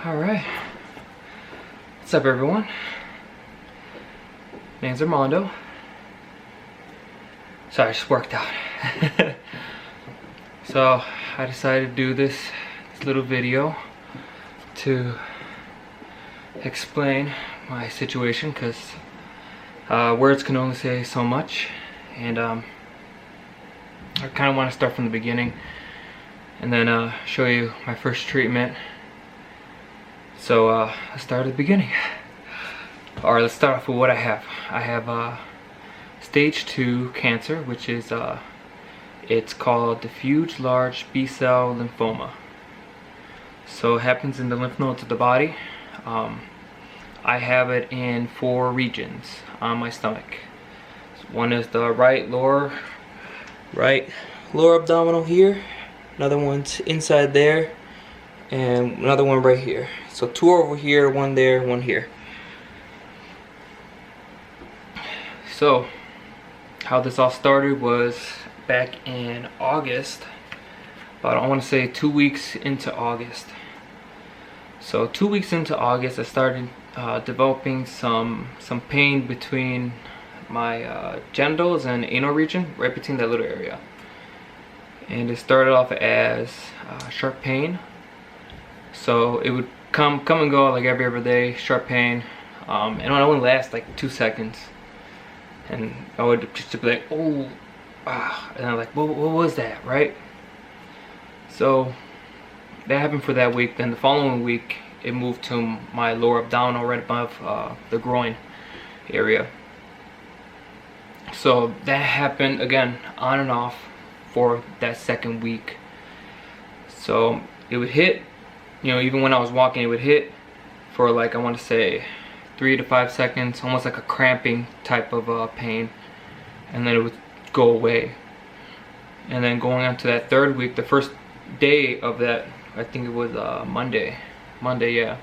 Alright. What's up, everyone? Name's Armando. Sorry, I just worked out. So, I decided to do this little video to explain my situation, because words can only say so much, and I kind of want to start from the beginning and then show you my first treatment. So let's start at the beginning. Or let's start off with what I have. I have stage 2 cancer, which is it's called diffuse large B-cell lymphoma. So it happens in the lymph nodes of the body. I have it in 4 regions on my stomach. One is the right lower abdominal here. Another one's inside there, and another one right here. So 2 over here, 1 there, 1 here. So how this all started was back in August, but I want to say 2 weeks into August. So 2 weeks into August, I started developing some pain between my genitals and anal region, right between that little area. And it started off as sharp pain. So it would come and go like every other day, sharp pain, and it would only last like 2 seconds. And I would just be like, oh, and I'm like, what was that, right? So that happened for that week. Then the following week, it moved to my lower abdominal, right above the groin area. So that happened again, on and off, for that second week. So it would hit, you know, even when I was walking, it would hit for like, I want to say 3 to 5 seconds, almost like a cramping type of pain, and then it would go away. And then going on to that third week, the first day of that, I think it was Monday, yeah,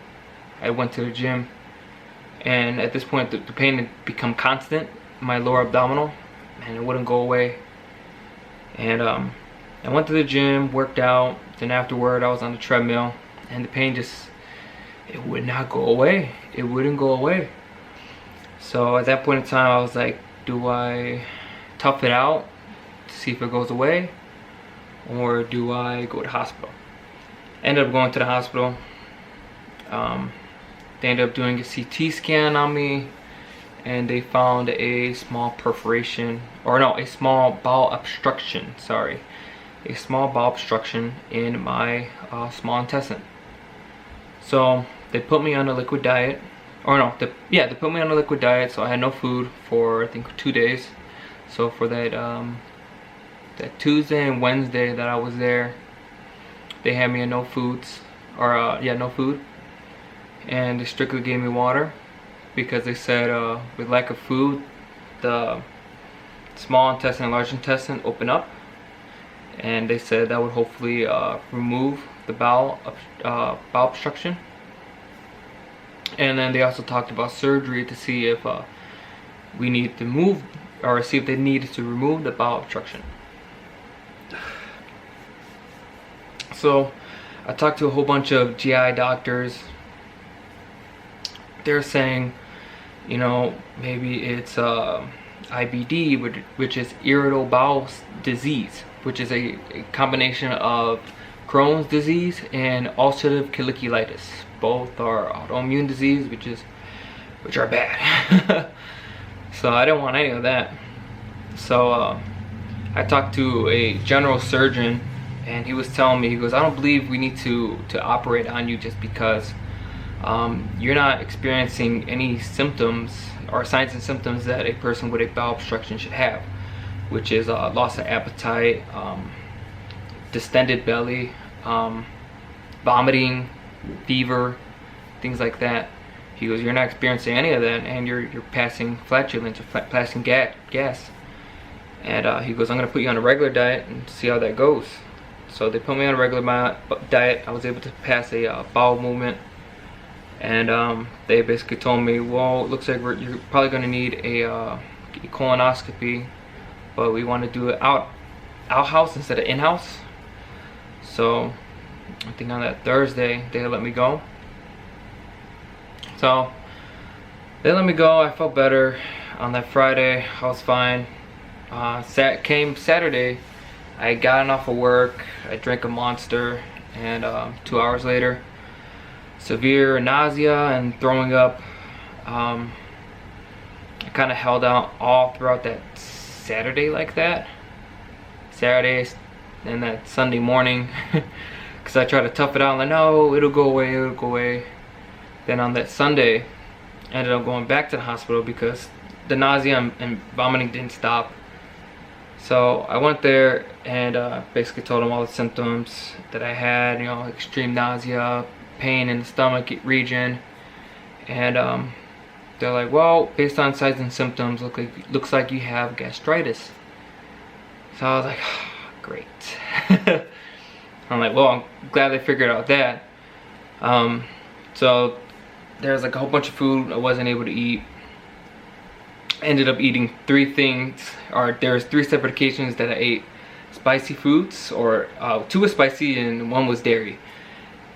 I went to the gym, and at this point the pain had become constant in my lower abdominal, and it wouldn't go away. And I went to the gym, worked out, then afterward I was on the treadmill, and the pain just, it would not go away. It wouldn't go away. So at that point in time, I was like, do I tough it out to see if it goes away, or do I go to the hospital? Ended up going to the hospital. They ended up doing a CT scan on me, and they found a small perforation, or no, a small bowel obstruction, sorry. A small bowel obstruction in my small intestine. So they put me on a liquid diet, or no, they put me on a liquid diet, so I had no food for I think 2 days. So for that that Tuesday and Wednesday that I was there, they had me on no foods, or no food, and they strictly gave me water, because they said with lack of food, the small intestine and large intestine open up, and they said that would hopefully remove the bowel obstruction. And then they also talked about surgery to see if we need to move, or see if they needed to remove the bowel obstruction. So I talked to a whole bunch of GI doctors. They're saying, you know, maybe it's IBD, which is irritable bowel disease, which is a combination of Crohn's disease and ulcerative colitis. Both are autoimmune disease, which are bad. So I didn't want any of that. So I talked to a general surgeon, and he was telling me, he goes, I don't believe we need to operate on you just because you're not experiencing any symptoms or signs and symptoms that a person with a bowel obstruction should have, which is loss of appetite, distended belly, vomiting, fever, things like that. He goes, you're not experiencing any of that, and you're passing flatulence or passing gas. And he goes, I'm gonna put you on a regular diet and see how that goes. So they put me on a regular diet. I was able to pass a bowel movement, and they basically told me, well, it looks like you're probably gonna need a colonoscopy, but we want to do it outhouse instead of in-house. So I think on that Thursday they let me go, So they let me go. I felt better on that Friday. I was fine. Came Saturday, I had gotten off of work. I drank a Monster, and 2 hours later, severe nausea and throwing up. I kind of held out all throughout that Saturday like that. Saturday and that Sunday morning, because I tried to tough it out. I'm like, no, it'll go away, it'll go away. Then on that Sunday, I ended up going back to the hospital because the nausea and vomiting didn't stop. So I went there and basically told them all the symptoms that I had, you know, extreme nausea, pain in the stomach region, and they're like, well, based on signs and symptoms, looks like you have gastritis. So I was like, oh, great. I'm like, well, I'm glad they figured out that. So there's like a whole bunch of food I wasn't able to eat. Ended up eating 3 things, or there's 3 separate occasions that I ate spicy foods, or 2 was spicy and 1 was dairy.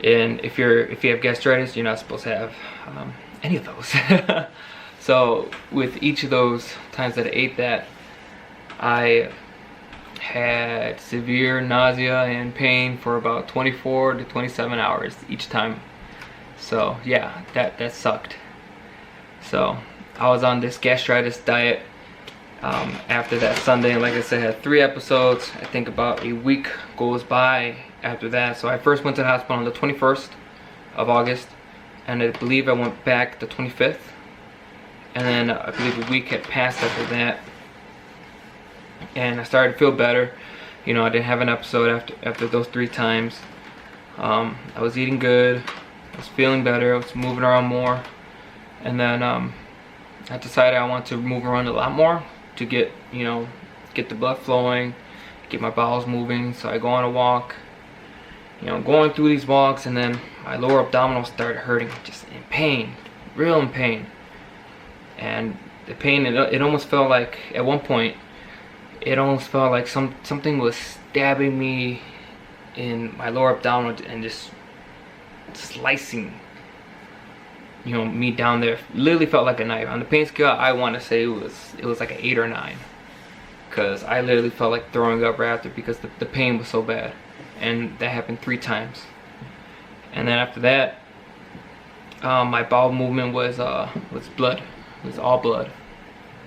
And if you have gastritis, you're not supposed to have any of those. So with each of those times that I ate that, I had severe nausea and pain for about 24 to 27 hours each time. So yeah, that sucked. So I was on this gastritis diet after that Sunday, and like I said, I had 3 episodes. I think about a week goes by after that. So I first went to the hospital on the 21st of August, and I believe I went back the 25th, and then I believe a week had passed after that, and I started to feel better. You know, I didn't have an episode after those 3 times. I was eating good, I was feeling better, I was moving around more, and then I decided I want to move around a lot more to get, you know, get the blood flowing, get my bowels moving. So I go on a walk, you know, going through these walks, and then my lower abdominals started hurting, just in pain, real in pain. And the pain, it almost felt like, at one point, it almost felt like something was stabbing me in my lower abdominal and just slicing, you know, me down there. Literally felt like a knife. On the pain scale, I want to say it was like an 8 or 9, because I literally felt like throwing up right after, because the pain was so bad. And that happened 3 times. And then after that, my bowel movement was blood. It was all blood,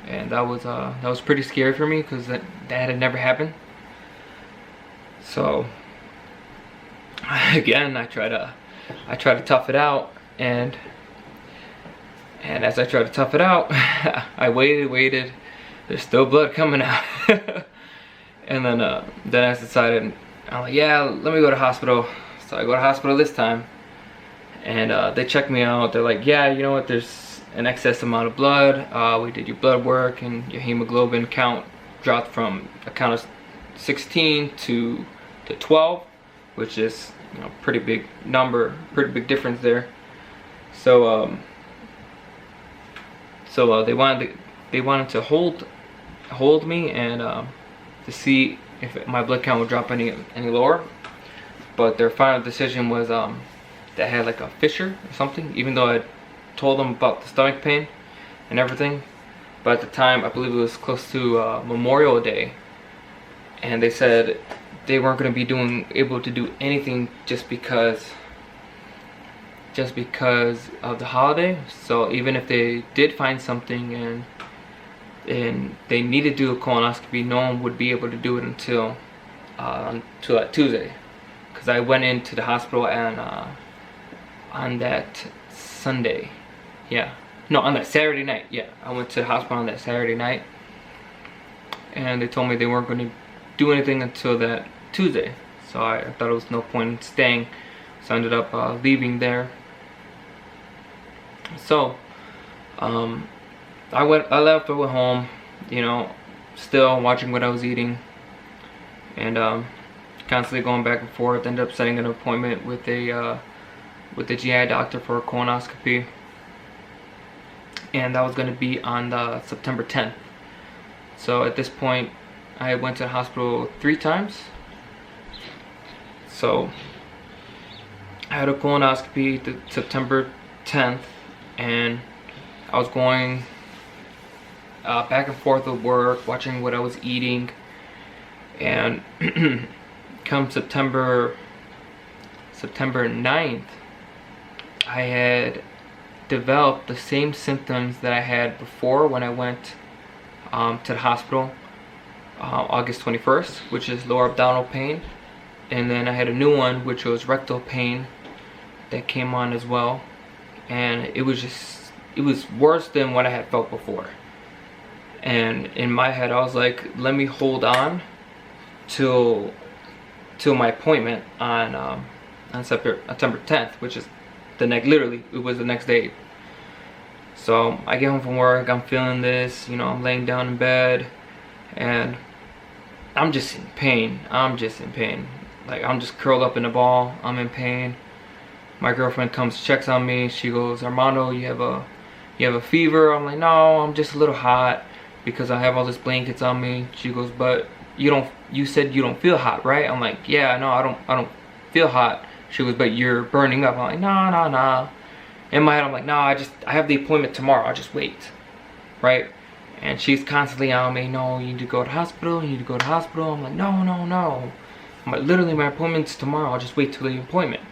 and that was pretty scary for me, because that had never happened. So again, I try to tough it out, and as I tried to tough it out, I waited. There's still blood coming out. And then I decided, I'm like, yeah, let me go to hospital. So I go to hospital this time, and they check me out. They're like, yeah, you know what, there's an excess amount of blood. We did your blood work, and your hemoglobin count dropped from a count of 16 to 12, which is, you know, pretty big number, pretty big difference there. So they wanted to hold me and to see if my blood count would drop any lower. But their final decision was that I had like a fissure or something, even though I told them about the stomach pain and everything. But at the time, I believe it was close to Memorial Day, and they said they weren't going to be able to do anything just because of the holiday. So even if they did find something and they needed to do a colonoscopy, no one would be able to do it until that Tuesday, because I went into the hospital on that Sunday. Yeah, no, on that Saturday night. Yeah, I went to the hospital on that Saturday night, and they told me they weren't going to do anything until that Tuesday. So I thought there was no point in staying, so I ended up leaving there. So I left, I went home, you know, still watching what I was eating, and constantly going back and forth. Ended up setting an appointment with the GI doctor for a colonoscopy, and that was going to be on the September 10th. So at this point, I went to the hospital 3 times. So I had a colonoscopy the September 10th, and I was going back and forth with work, watching what I was eating, and come September 9th, I had developed the same symptoms that I had before when I went to the hospital August 21st, which is lower abdominal pain, and then I had a new one, which was rectal pain, that came on as well, and it was worse than what I had felt before. And in my head I was like, let me hold on till my appointment on September 10th, which is literally it was the next day. So I get home from work, I'm feeling this, I'm laying down in bed, and I'm just in pain. Like, I'm just curled up in a ball, I'm in pain. My girlfriend comes, checks on me, she goes, Armando, you have a fever? I'm like, no, I'm just a little hot because I have all these blankets on me. She goes, but you said you don't feel hot, right? I'm like, yeah, no, I don't feel hot. She goes, but you're burning up. I'm like, nah. In my head, I'm like, no, I have the appointment tomorrow, I'll just wait, right? And she's constantly on me, no, you need to go to the hospital, I'm like, no. I'm like, literally, my appointment's tomorrow, I'll just wait till the appointment.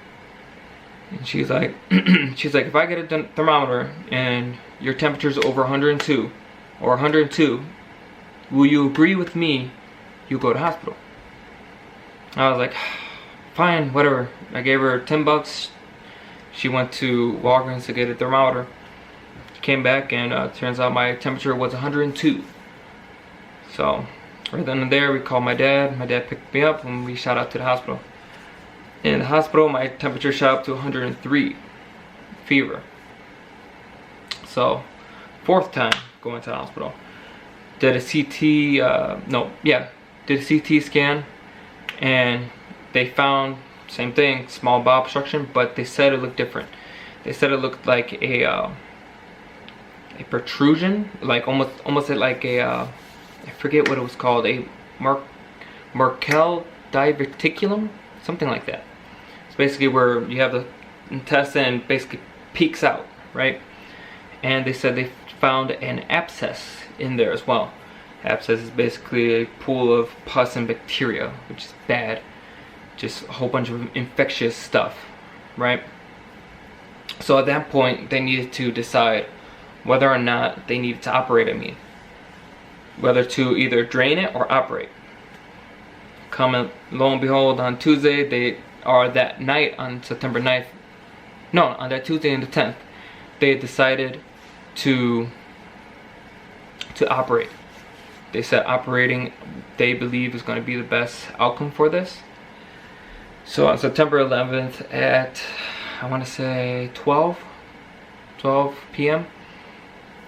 And she's like, if I get a thermometer and your temperature's over 102 or 102, will you agree with me you go to hospital? I was like, fine, whatever. I gave her $10. She went to Walgreens to get a thermometer. Came back, and turns out my temperature was 102. So right then and there, we called my dad. My dad picked me up and we shot out to the hospital. In the hospital, my temperature shot up to 103 fever. So 4th time going to the hospital. Did a CT scan, and they found same thing, small bowel obstruction, but they said it looked different. They said it looked like a protrusion, like almost like a I forget what it was called, a Merkel diverticulum, something like that. It's basically where you have the intestine basically peeks out, right? And they said they found an abscess in there as well. Abscess is basically a pool of pus and bacteria, which is bad. Just a whole bunch of infectious stuff, right? So at that point, they needed to decide whether or not they needed to operate on me. Whether to either drain it or operate. Lo and behold, on Tuesday, that night on September 9th, no, on that Tuesday and the 10th, they decided to operate. They said operating, they believe, is going to be the best outcome for this. So on September 11th at, I want to say 12 p.m.,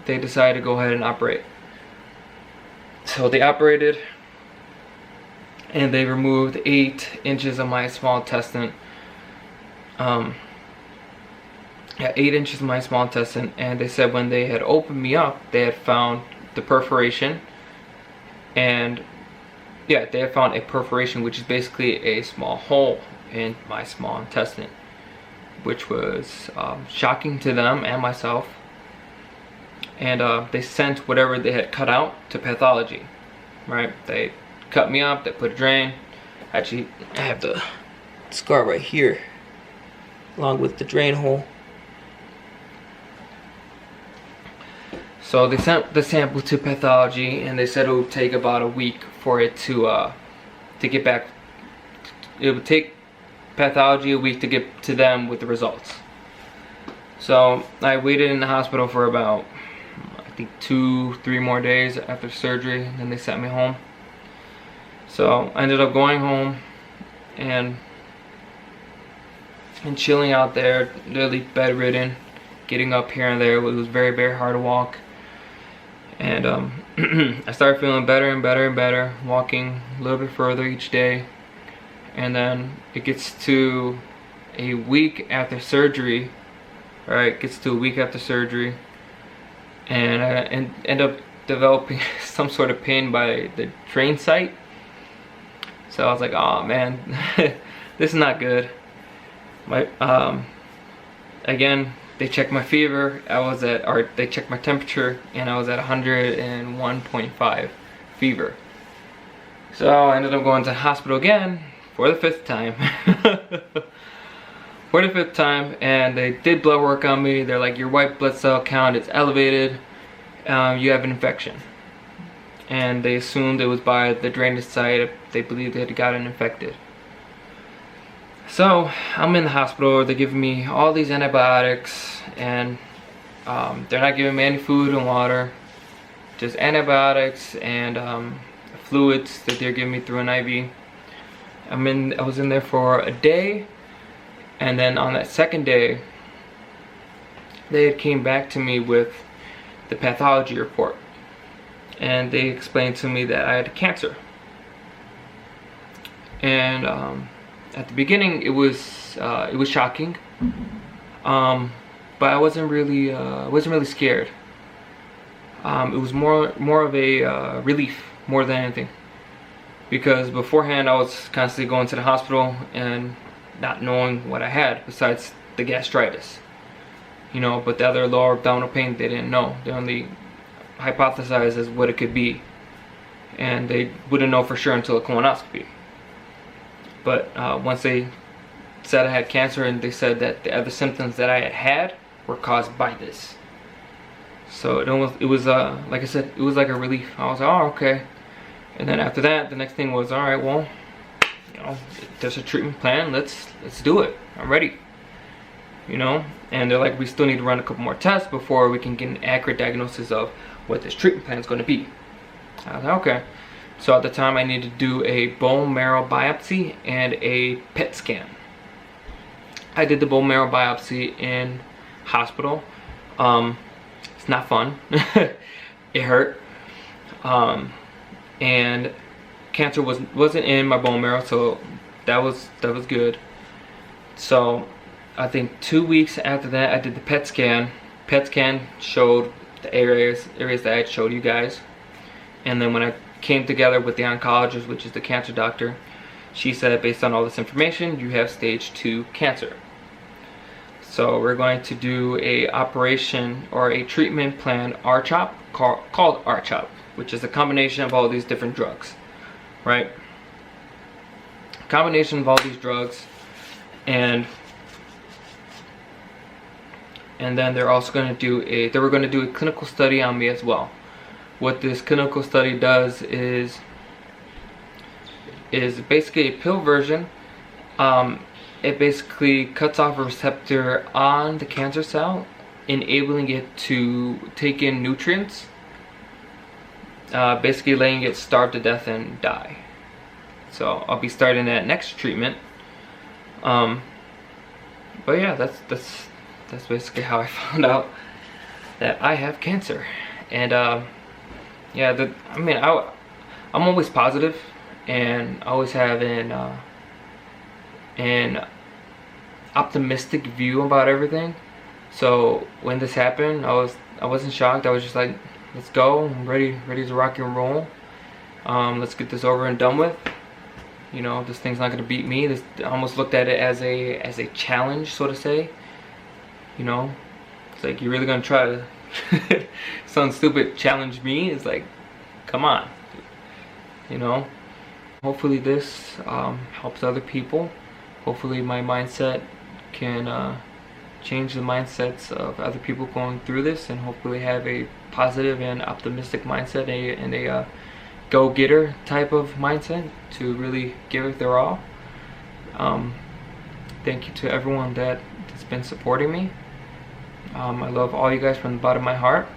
they decided to go ahead and operate. So they operated, and they removed 8 inches of my small intestine. 8 inches of my small intestine, and they said when they had opened me up, they had found the perforation, and yeah, they had found a perforation, which is basically a small hole in my small intestine, which was shocking to them and myself. And they sent whatever they had cut out to pathology, right? They cut me up, they put a drain. Actually, I have the scar right here, along with the drain hole. So they sent the sample to pathology, and they said it would take about a week for it to get back. It would take pathology a week to get to them with the results. So I waited in the hospital for about, I think, 2-3 more days after surgery, and then they sent me home. So I ended up going home and chilling out there, literally bedridden, getting up here and there. It was very, very hard to walk. And I started feeling better and better and better, walking a little bit further each day. And then it gets to a week after surgery, right? It gets to a week after surgery, and I end up developing some sort of pain by the drain site. So I was like, oh man, this is not good. Again, they checked my fever. They checked my temperature, and I was at 101.5 fever. So I ended up going to the hospital again for the 5th time. For the 5th time, and they did blood work on me. They're like, your white blood cell count is elevated. You have an infection. And they assumed it was by the drainage site. They believed they had gotten infected. So I'm in the hospital. They're giving me all these antibiotics, and they're not giving me any food and water, just antibiotics and fluids that they're giving me through an IV. I was in there for a day, and then on that second day, they had came back to me with the pathology report, and they explained to me that I had cancer. And at the beginning, it was shocking, but I wasn't really scared. It was more of a relief more than anything, because beforehand I was constantly going to the hospital and not knowing what I had besides the gastritis, you know. But the other lower abdominal pain, they didn't know. They only hypothesized as what it could be, and they wouldn't know for sure until a colonoscopy. But once they said I had cancer, and they said that the other symptoms that I had were caused by this, so it was like I said, it was like a relief. I was like, oh, okay. And then after that, the next thing was, all right, well, you know, there's a treatment plan. Let's do it. I'm ready. You know, and they're like, we still need to run a couple more tests before we can get an accurate diagnosis of what this treatment plan is going to be. I was like, okay. So at the time, I needed to do a bone marrow biopsy and a PET scan. I did the bone marrow biopsy in hospital. It's not fun. It hurt. And cancer wasn't in my bone marrow, so that was good. So I think 2 weeks after that, I did the PET scan. PET scan showed the areas that I showed you guys. And then when I came together with the oncologist, which is the cancer doctor, she said, based on all this information, you have stage 2 cancer. So we're going to do a operation or a treatment plan, RCHOP, called RCHOP, which is a combination of all these different drugs, right? Combination of all these drugs, and then they're also going to do a clinical study on me as well. What this clinical study does is basically a pill version. It basically cuts off a receptor on the cancer cell, enabling it to take in nutrients, basically letting it starve to death and die. So I'll be starting that next treatment. But yeah, that's basically how I found out that I have cancer. And yeah, I'm always positive, and I always have an optimistic view about everything. So when this happened, I wasn't shocked. I was just like, let's go. I'm ready to rock and roll. Let's get this over and done with. You know, this thing's not gonna beat me. I almost looked at it as a challenge, so to say. You know, it's like, you're really gonna try to something stupid challenge me? It's like, come on. You know, hopefully this helps other people. Hopefully my mindset can change the mindsets of other people going through this, and hopefully have a positive and optimistic mindset and a go-getter type of mindset to really give it their all. Thank you to everyone that's been supporting me. I love all you guys from the bottom of my heart,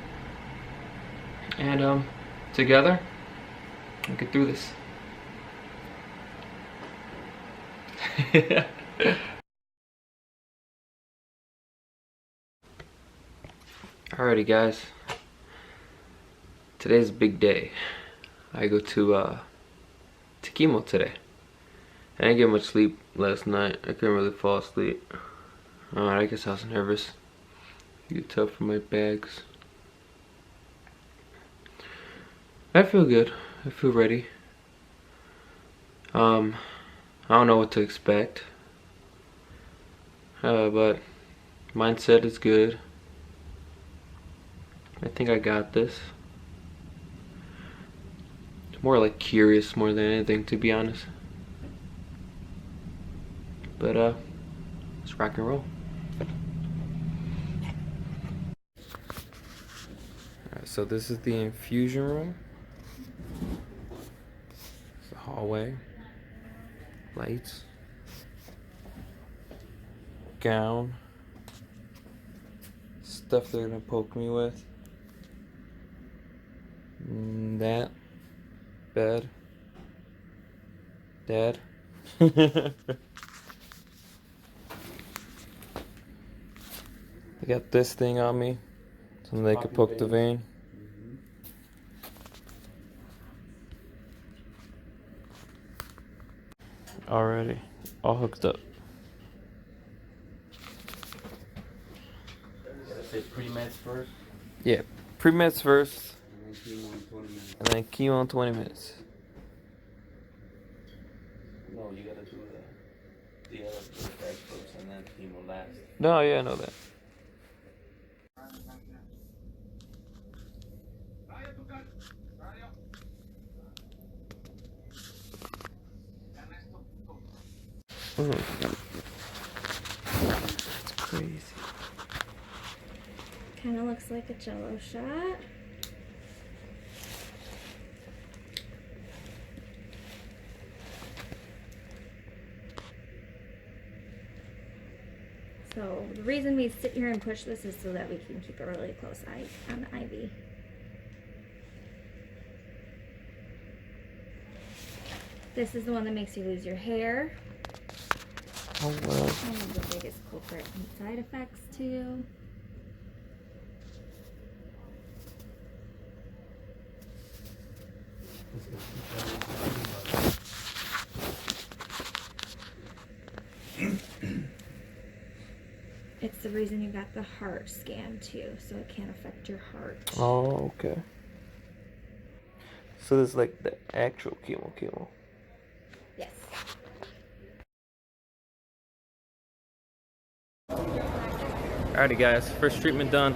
and together we'll get through this. Alrighty guys, today's a big day. I go to chemo today. I didn't get much sleep last night. I couldn't really fall asleep. I guess I was nervous. You can tell from my bags. I feel good. I feel ready. I don't know what to expect, but Mindset is good. I think I got this. It's more like curious more than anything, to be honest. But let's rock and roll. Alright, so this is the infusion room. It's the hallway. Lights. Gown. Stuff they're gonna poke me with. That. Bed. Dad. I got this thing on me, so they could poke the vein. Already, all hooked up. Say pre-meds first? Yeah, pre-meds first, And then chemo in 20 minutes. and then chemo in 20 minutes. No, you gotta do the other first and then chemo last. No, yeah, I know that. That's crazy. Kind of looks like a jello shot. So the reason we sit here and push this is so that we can keep a really close eye on the IV. This is the one that makes you lose your hair. Oh well. One of the biggest culprit and side effects too. It's the reason you got the heart scan too, so it can't affect your heart. Oh, okay. So this is like the actual chemo. Yes. Alrighty guys, first treatment done.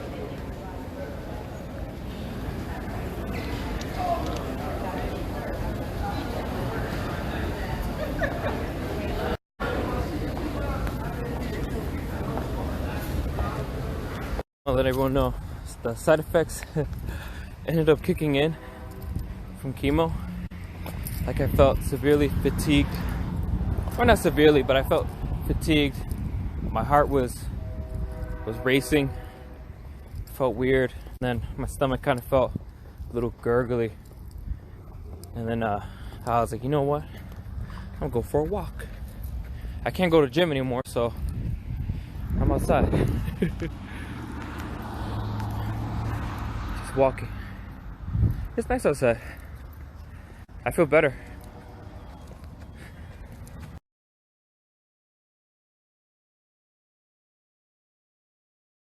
I'll let everyone know the side effects ended up kicking in from chemo. Like I felt severely fatigued, or not severely, but I felt fatigued. My heart was racing, felt weird, and then my stomach kind of felt a little gurgly. And then I was like, you know what? I'm gonna go for a walk. I can't go to the gym anymore, so I'm outside. Just walking. It's nice outside. I feel better.